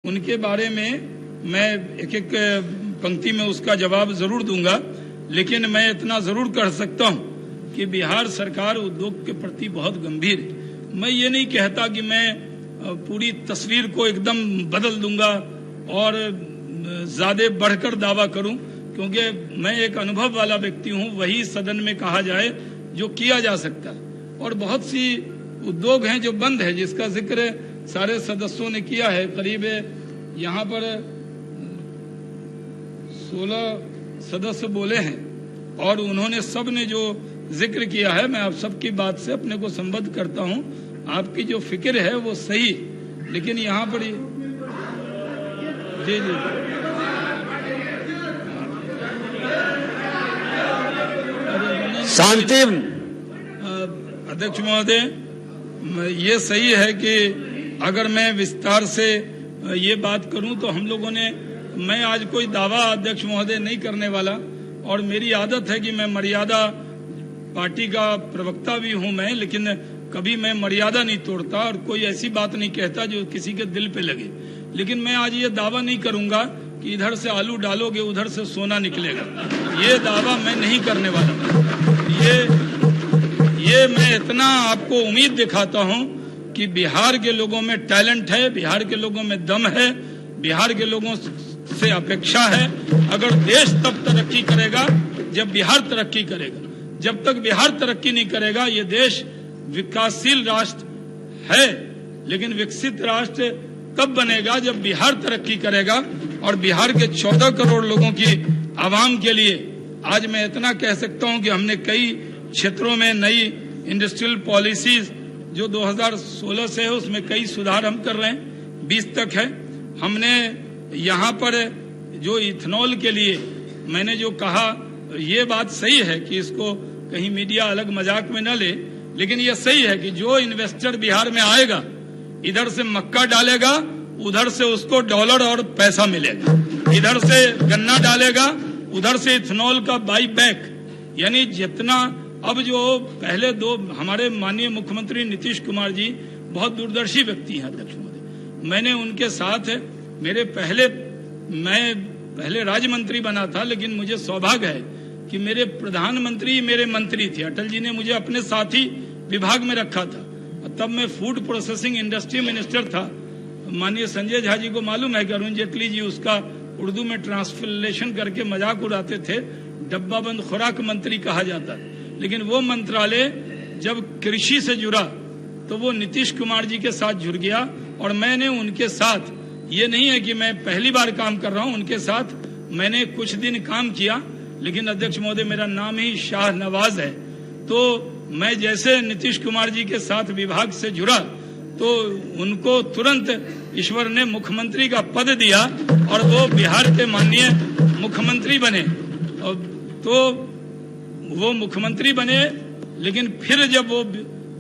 उनके बारे में मैं एक एक पंक्ति में उसका जवाब जरूर दूंगा, लेकिन मैं इतना जरूर कह सकता हूं कि बिहार सरकार उद्योग के प्रति बहुत गंभीर है। मैं ये नहीं कहता कि मैं पूरी तस्वीर को एकदम बदल दूंगा और ज्यादा बढ़कर दावा करूं, क्योंकि मैं एक अनुभव वाला व्यक्ति हूं। वही सदन में कहा जाए जो किया जा सकता है, और बहुत सी उद्योग हैं जो बंद है, जिसका जिक्र सारे सदस्यों ने किया है। करीब यहाँ पर 16 सदस्य बोले हैं और उन्होंने सब ने जो जिक्र किया है, मैं आप सबकी बात से अपने को संबद्ध करता हूं। आपकी जो फिक्र है वो सही, लेकिन यहाँ पर जी जी शांति। अध्यक्ष महोदय, ये सही है कि अगर मैं विस्तार से ये बात करूं तो हम लोगों ने, मैं आज कोई दावा अध्यक्ष महोदय नहीं करने वाला, और मेरी आदत है कि मैं मर्यादा, पार्टी का प्रवक्ता भी हूं मैं, लेकिन कभी मैं मर्यादा नहीं तोड़ता और कोई ऐसी बात नहीं कहता जो किसी के दिल पे लगे। लेकिन मैं आज ये दावा नहीं करूंगा कि इधर से आलू डालोगे उधर से सोना निकलेगा, ये दावा मैं नहीं करने वाला। ये मैं इतना आपको उम्मीद दिखाता हूं कि बिहार के लोगों में टैलेंट है, बिहार के लोगों में दम है, बिहार के लोगों से अपेक्षा है। अगर देश तब तरक्की करेगा जब बिहार तरक्की करेगा। जब तक बिहार तरक्की नहीं करेगा, ये देश विकासशील राष्ट्र है, लेकिन विकसित राष्ट्र तब बनेगा जब बिहार तरक्की करेगा। और बिहार के 14 करोड़ लोगों की आवाम के लिए आज मैं इतना कह सकता हूं कि हमने कई क्षेत्रों में नई इंडस्ट्रियल पॉलिसीज जो 2016 से है उसमें कई सुधार हम कर रहे हैं, 20 तक है। हमने यहाँ पर जो इथेनॉल के लिए मैंने जो कहा, ये बात सही है कि इसको कहीं मीडिया अलग मजाक में न ले, लेकिन ये सही है कि जो इन्वेस्टर बिहार में आएगा, इधर से मक्का डालेगा, उधर से उसको डॉलर और पैसा मिलेगा। इधर से गन्ना डालेगा, उधर से इथेनॉल का बाई बैक, यानी जितना अब जो पहले दो हमारे माननीय मुख्यमंत्री नीतीश कुमार जी बहुत दूरदर्शी व्यक्ति हैं अध्यक्ष महोदय। मैंने उनके साथ मैं पहले राज्य मंत्री बना था, लेकिन मुझे सौभाग्य है कि मेरे प्रधानमंत्री मेरे मंत्री थे। अटल जी ने मुझे अपने साथी विभाग में रखा था, तब मैं फूड प्रोसेसिंग इंडस्ट्री मिनिस्टर था। माननीय संजय झा जी को मालूम है कि अरुण जेटली जी उसका उर्दू में ट्रांसलेशन करके मजाक उड़ाते थे, डब्बाबंद खुराक मंत्री कहा जाता। लेकिन वो मंत्रालय जब कृषि से जुड़ा तो वो नीतीश कुमार जी के साथ जुड़ गया, और मैंने उनके साथ, ये नहीं है कि मैं पहली बार काम कर रहा हूं, उनके साथ मैंने कुछ दिन काम किया। लेकिन अध्यक्ष महोदय, मेरा नाम ही शाह नवाज है, तो मैं जैसे नीतीश कुमार जी के साथ विभाग से जुड़ा तो उनको तुरंत ईश्वर ने मुख्यमंत्री का पद दिया और वो बिहार के माननीय मुख्यमंत्री बने। तो वो मुख्यमंत्री बने, लेकिन फिर जब वो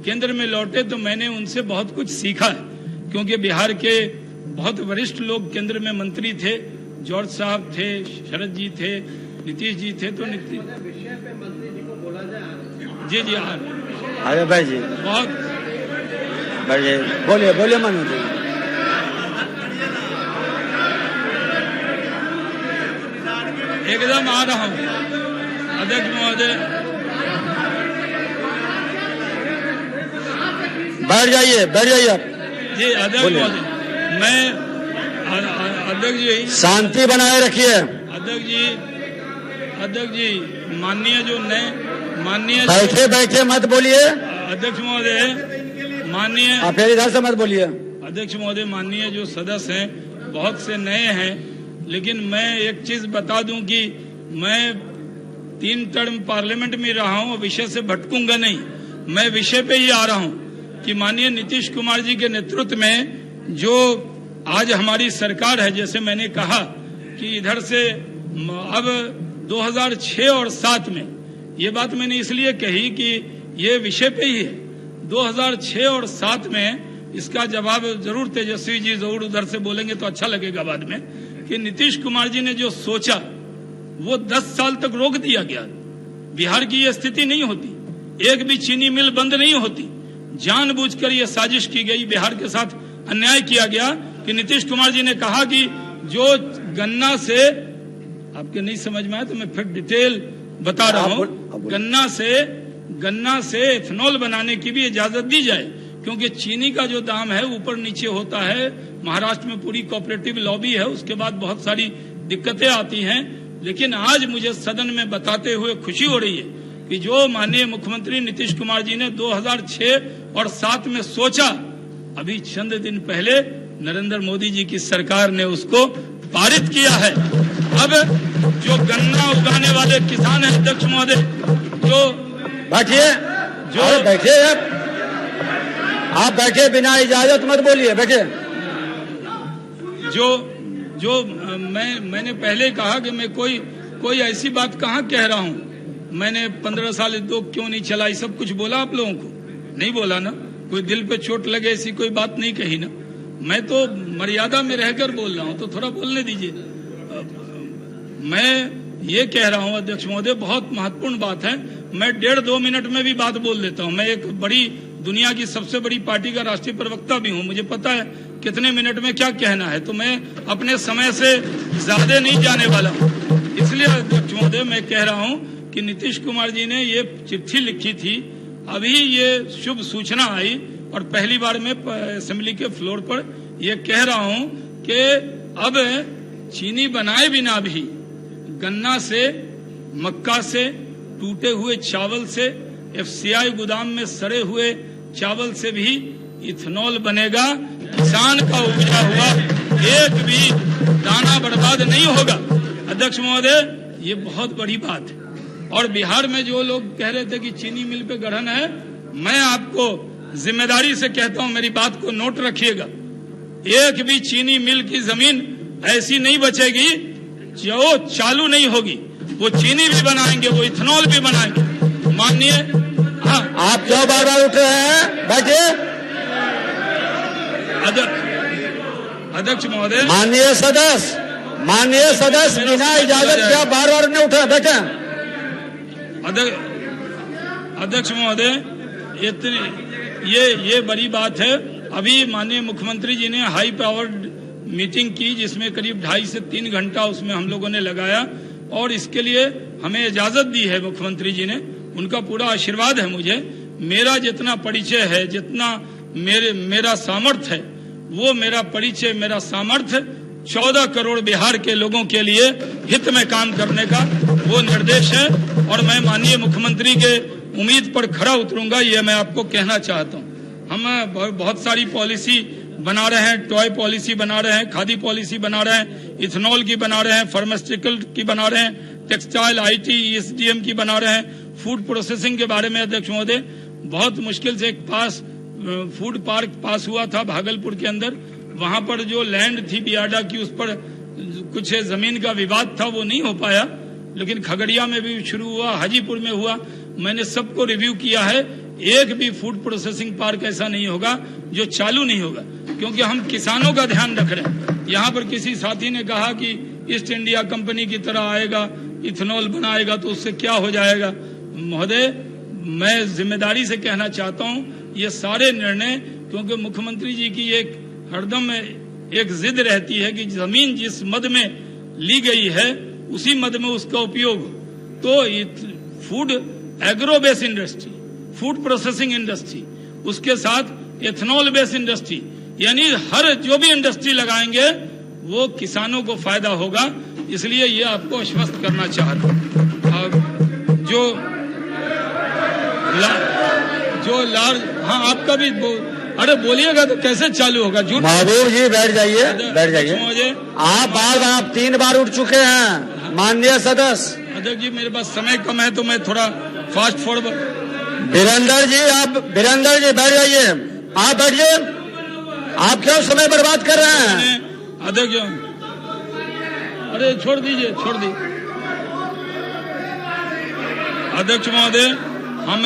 केंद्र में लौटे तो मैंने उनसे बहुत कुछ सीखा है, क्योंकि बिहार के बहुत वरिष्ठ लोग केंद्र में मंत्री थे। जॉर्ज साहब थे, शरद जी थे, नीतीश जी थे। तो नीतीश जी जी अरे भाई जी बहुत बोलिए बोलिए मनोज जी। एकदम आ रहा हूँ अध्यक्ष महोदय। बैठ जाइए आप जी अध्यक्ष महोदय, मैं अध्यक्ष जी शांति बनाए रखिए। अध्यक्ष जी माननीय जो नए माननीय बैठे मत बोलिए अध्यक्ष महोदय। माननीय आप फिर इधर से मत बोलिए अध्यक्ष महोदय। माननीय जो सदस्य हैं बहुत से नए हैं, लेकिन मैं एक चीज बता दूं कि मैं 3 टर्म पार्लियामेंट में रहा हूं, विषय से भटकूंगा नहीं। मैं विषय पे ही आ रहा हूं कि माननीय नीतीश कुमार जी के नेतृत्व में जो आज हमारी सरकार है, जैसे मैंने कहा कि इधर से अब 2006 और 2007 में, ये बात मैंने इसलिए कही कि ये विषय पे ही है। 2006 और 2007 में इसका जवाब जरूर तेजस्वी जी जरूर उधर से बोलेंगे तो अच्छा लगेगा बाद में, कि नीतीश कुमार जी ने जो सोचा वो 10 साल तक रोक दिया गया। बिहार की ये स्थिति नहीं होती, एक भी चीनी मिल बंद नहीं होती। जानबूझकर ये साजिश की गई, बिहार के साथ अन्याय किया गया कि नीतीश कुमार जी ने कहा कि जो गन्ना से, आपके नहीं समझ में आया तो मैं फिर डिटेल बता रहा हूँ, गन्ना से एथेनॉल बनाने की भी इजाजत दी जाए, क्योंकि चीनी का जो दाम है ऊपर नीचे होता है। महाराष्ट्र में पूरी कोऑपरेटिव लॉबी है, उसके बाद बहुत सारी दिक्कतें आती हैं। लेकिन आज मुझे सदन में बताते हुए खुशी हो रही है कि जो माननीय मुख्यमंत्री नीतीश कुमार जी ने 2006 और 7 में सोचा, अभी चंद दिन पहले नरेंद्र मोदी जी की सरकार ने उसको पारित किया है। अब जो गन्ना उगाने वाले किसान हैं, अध्यक्ष महोदय, जो बैठिए, जो बैठिए, आप बैठे, बिना इजाजत मत बोलिए, बैठे। जो मैंने पहले कहा कि मैं कोई ऐसी बात कहाँ कह रहा हूँ। मैंने 15 साल उद्योग क्यों नहीं चलाई, सब कुछ बोला आप लोगों को, नहीं बोला ना? कोई दिल पे चोट लगे ऐसी कोई बात नहीं कही ना। मैं तो मर्यादा में रहकर बोल रहा हूँ, तो थोड़ा बोलने दीजिए। मैं ये कह रहा हूँ अध्यक्ष महोदय, बहुत महत्वपूर्ण बात है। मैं 1.5-2 मिनट में भी बात बोल देता हूँ। मैं एक बड़ी दुनिया की सबसे बड़ी पार्टी का राष्ट्रीय प्रवक्ता भी हूँ, मुझे पता है कितने मिनट में क्या कहना है, तो मैं अपने समय से ज्यादा नहीं जाने वाला हूँ। इसलिए अध्यक्ष महोदय मैं कह रहा हूँ कि नीतीश कुमार जी ने ये चिट्ठी लिखी थी, अभी ये शुभ सूचना आई और पहली बार मैं असेंबली के फ्लोर पर ये कह रहा हूँ कि अब चीनी बनाए बिना भी गन्ना से, मक्का से, टूटे हुए चावल से, एफसीआई गोदाम में सड़े हुए चावल से भी इथेनॉल बनेगा। किसान का उपजा हुआ एक भी दाना बर्बाद नहीं होगा। अध्यक्ष महोदय, ये बहुत बड़ी बात है। और बिहार में जो लोग कह रहे थे कि चीनी मिल पे गढ़न है, मैं आपको जिम्मेदारी से कहता हूं, मेरी बात को नोट रखिएगा, एक भी चीनी मिल की जमीन ऐसी नहीं बचेगी जो चालू नहीं होगी। वो चीनी भी बनाएंगे, वो इथेनॉल भी बनाएंगे। माननीय, हाँ, आप क्यों बार बार उठ रहे हैं? बैठिए। अध्यक्ष महोदय, माननीय सदस्य बिना इजाजत क्या बार बार नहीं उठे? बैठे। अध्यक्ष महोदय, ये बड़ी बात है। अभी माननीय मुख्यमंत्री जी ने हाई पावर्ड मीटिंग की, जिसमें करीब 2.5 से 3 घंटा उसमें हम लोगों ने लगाया और इसके लिए हमें इजाजत दी है मुख्यमंत्री जी ने। उनका पूरा आशीर्वाद है मुझे। मेरा जितना परिचय है, जितना मेरा सामर्थ्य है, वो मेरा परिचय, मेरा सामर्थ्य 14 करोड़ बिहार के लोगों के लिए हित में काम करने का वो निर्देश है। और मैं माननीय मुख्यमंत्री के उम्मीद पर खरा उतरूंगा, ये मैं आपको कहना चाहता हूँ। हम बहुत सारी पॉलिसी बना रहे हैं, टॉय पॉलिसी बना रहे हैं, खादी पॉलिसी बना रहे हैं, इथेनॉल की बना रहे हैं, फार्मास्यूटिकल की बना रहे हैं, टेक्सटाइल, IT, ESDM की बना रहे हैं, फूड प्रोसेसिंग के बारे में अध्यक्ष महोदय बहुत मुश्किल से एक फूड पार्क पास हुआ था भागलपुर के अंदर। वहां पर जो लैंड थी बियाडा की, उस पर कुछ जमीन का विवाद था, वो नहीं हो पाया। लेकिन खगड़िया में भी शुरू हुआ, हाजीपुर में हुआ। मैंने सबको रिव्यू किया है, एक भी फूड प्रोसेसिंग पार्क ऐसा नहीं होगा जो चालू नहीं होगा, क्योंकि हम किसानों का ध्यान रख रहे हैं। यहाँ पर किसी साथी ने कहा कि ईस्ट इंडिया कंपनी की तरह आएगा, इथेनॉल बनाएगा तो उससे क्या हो जाएगा। महोदय, मैं जिम्मेदारी से कहना चाहता हूँ, ये सारे निर्णय, क्योंकि मुख्यमंत्री जी की एक हरदम एक जिद रहती है कि जमीन जिस मद में ली गई है उसी मद में उसका उपयोग हो। तो food agro base industry, food processing industry, उसके साथ एथेनॉल बेस इंडस्ट्री, यानी हर जो भी इंडस्ट्री लगाएंगे वो किसानों को फायदा होगा। इसलिए ये आपको आश्वस्त करना चाहता हूँ। जो लार्ज, हाँ आपका भी अरे बोलिएगा तो कैसे चालू होगा? झूठ। महबूब जी बैठ जाइए, बैठ जाइए। आप 3 बार उठ चुके हैं माननीय सदस्य। अध्यक्ष जी, मेरे पास समय कम है तो मैं थोड़ा फास्ट फॉरवर्ड। वीरेंद्र जी बैठ जाइए। आप बैठिए। आप क्यों समय बर्बाद कर रहे हैं? अध्यक्ष, अरे छोड़ दीजिए। अध्यक्ष महोदय, हम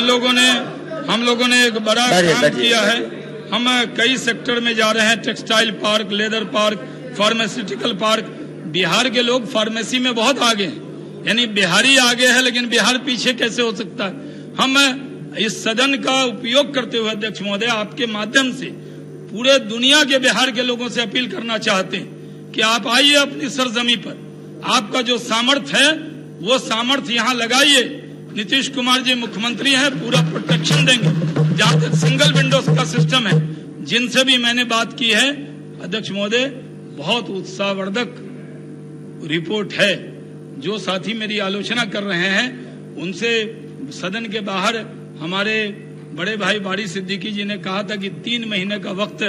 लोगों ने एक बड़ा काम किया है। हम कई सेक्टर में जा रहे हैं, textile park, leather park, pharmaceutical park. Bihar के लोग फार्मेसी में बहुत आगे हैं, यानी बिहारी आगे है लेकिन बिहार पीछे कैसे हो सकता है। हम इस सदन का उपयोग करते हुए अध्यक्ष महोदय आपके माध्यम से पूरे दुनिया के बिहार के लोगों से अपील करना चाहते हैं कि आप आइए अपनी सरजमी पर, आपका जो सामर्थ्य है वो सामर्थ्य यहाँ लगाइए। नीतीश कुमार जी मुख्यमंत्री हैं, पूरा प्रोटेक्शन देंगे। जहां तक सिंगल विंडोज का सिस्टम है, जिनसे भी मैंने बात की है अध्यक्ष महोदय, बहुत उत्साहवर्धक रिपोर्ट है। जो साथी मेरी आलोचना कर रहे हैं उनसे सदन के बाहर हमारे बड़े भाई बारी सिद्दीकी जी ने कहा था कि 3 महीने का वक्त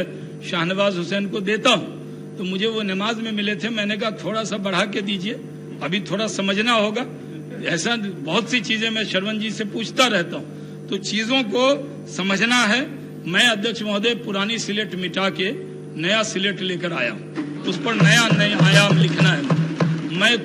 शाहनवाज हुसैन को देता हूं, तो मुझे वो नमाज में मिले थे। मैंने कहा थोड़ा सा बढ़ा के दीजिए, अभी थोड़ा समझना होगा। ऐसा बहुत सी चीजें मैं शरवण जी से पूछता रहता हूं, तो चीजों को समझना है। मैं अध्यक्ष महोदय पुरानी सिलेट मिटा के नया सिलेट लेकर आया हूं, उस पर नया आयाम लिखना है। मैं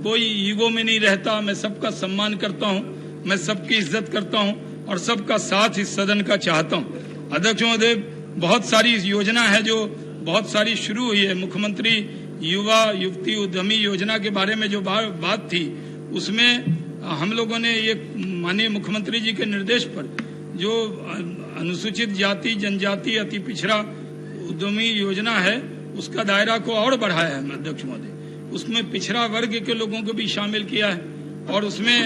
कोई ईगो में नहीं रहता, मैं सबका सम्मान करता हूं, मैं सबकी इज्जत करता हूं और सबका साथ इस सदन का चाहता हूं। अध्यक्ष महोदय, बहुत सारी योजना है जो बहुत सारी शुरू हुई है। मुख्यमंत्री युवा युवती उद्यमी योजना के बारे में जो बात थी, उसमें हम लोगों ने ये माननीय मुख्यमंत्री जी के निर्देश पर जो अनुसूचित जाति जनजाति अति पिछड़ा उद्यमी योजना है उसका दायरा को और बढ़ाया है अध्यक्ष महोदय। उसमें पिछड़ा वर्ग के लोगों को भी शामिल किया है और उसमें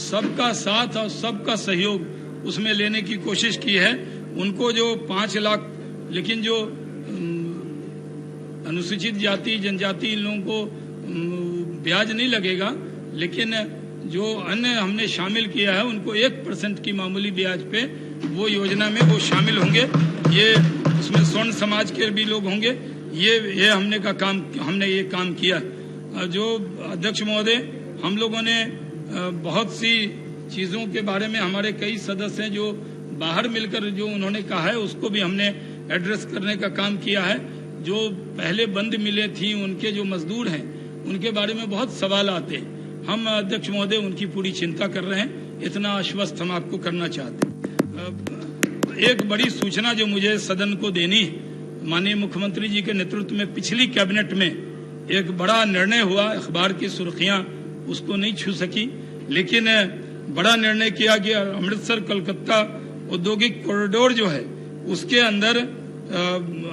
सबका साथ और सबका सहयोग उसमें लेने की कोशिश की है। उनको जो 5 लाख, लेकिन जो अनुसूचित जाति जनजाति इन लोगों को ब्याज नहीं लगेगा, लेकिन जो अन्य हमने शामिल किया है उनको 1% की मामूली ब्याज पे वो योजना में वो शामिल होंगे। ये उसमें स्वर्ण समाज के भी लोग होंगे। ये हमने ये काम किया। जो अध्यक्ष महोदय, हम लोगों ने बहुत सी चीजों के बारे में, हमारे कई सदस्य हैं जो बाहर मिलकर जो उन्होंने कहा है उसको भी हमने एड्रेस करने का काम किया है। जो पहले बंद मिले थी उनके जो मजदूर हैं उनके बारे में बहुत सवाल आते हैं। हम अध्यक्ष महोदय उनकी पूरी चिंता कर रहे हैं। इतना आश्वस्त हम आपको करना चाहते हैं। एक बड़ी सूचना जो मुझे सदन को देनी है, माननीय मुख्यमंत्री जी के नेतृत्व में पिछली कैबिनेट में एक बड़ा निर्णय हुआ। अखबार की सुर्खियां उसको नहीं छू सकी, लेकिन बड़ा निर्णय किया कि अमृतसर कोलकाता औद्योगिक कॉरिडोर जो है उसके अंदर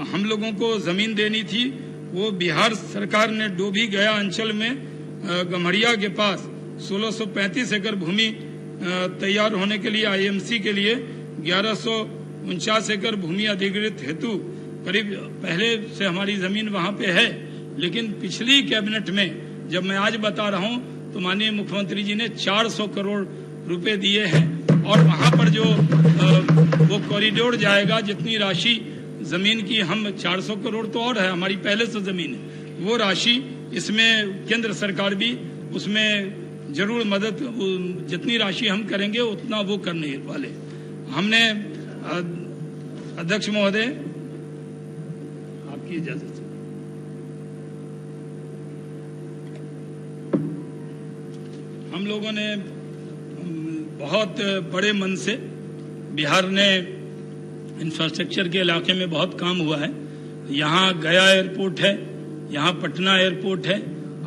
हम लोगों को जमीन देनी थी। वो बिहार सरकार ने डोभी गया अंचल में गम्हरिया के पास 1635 एकड़ भूमि तैयार होने के लिए आईएमसी के लिए 1149 एकड़ भूमि अधिग्रहित हेतु करीब पहले से हमारी जमीन वहां पे है। लेकिन पिछली कैबिनेट में जब मैं आज बता रहा हूं तो माननीय मुख्यमंत्री जी ने 400 करोड़ रुपए दिए हैं और वहां पर जो वो कॉरिडोर जाएगा, जितनी राशि जमीन की, हम 400 करोड़ तो और है हमारी पहले से जमीन है, वो राशि इसमें केंद्र सरकार भी उसमें जरूर मदद, जितनी राशि हम करेंगे उतना वो करने वाले। हमने अध्यक्ष महोदय आपकी इजाजत से हम लोगों ने बहुत बड़े मन से, बिहार ने इंफ्रास्ट्रक्चर के इलाके में बहुत काम हुआ है। यहाँ गया एयरपोर्ट है, यहाँ पटना एयरपोर्ट है,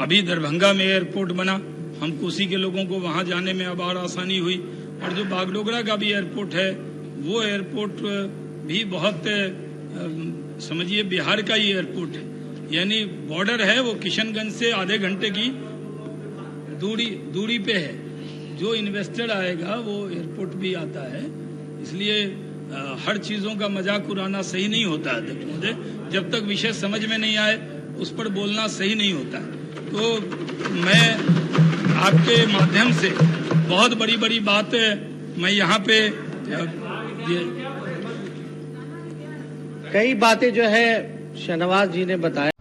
अभी दरभंगा में एयरपोर्ट बना। हमको उसी के लोगों को वहां जाने में अब और आसानी हुई। और जो बागडोगरा का भी एयरपोर्ट है वो एयरपोर्ट भी बहुत समझिए बिहार का ही एयरपोर्ट है, यानी बॉर्डर है, वो किशनगंज से आधे घंटे की दूरी पे है। जो इन्वेस्टर आएगा वो एयरपोर्ट भी आता है। इसलिए हर चीजों का मजाक उड़ाना सही नहीं होता है अध्यक्ष महोदय। जब तक विषय समझ में नहीं आए उस पर बोलना सही नहीं होता है। तो मैं आपके माध्यम से बहुत बड़ी बड़ी बात मैं यहाँ पे कई बातें जो है शाहनवाज जी ने बताया।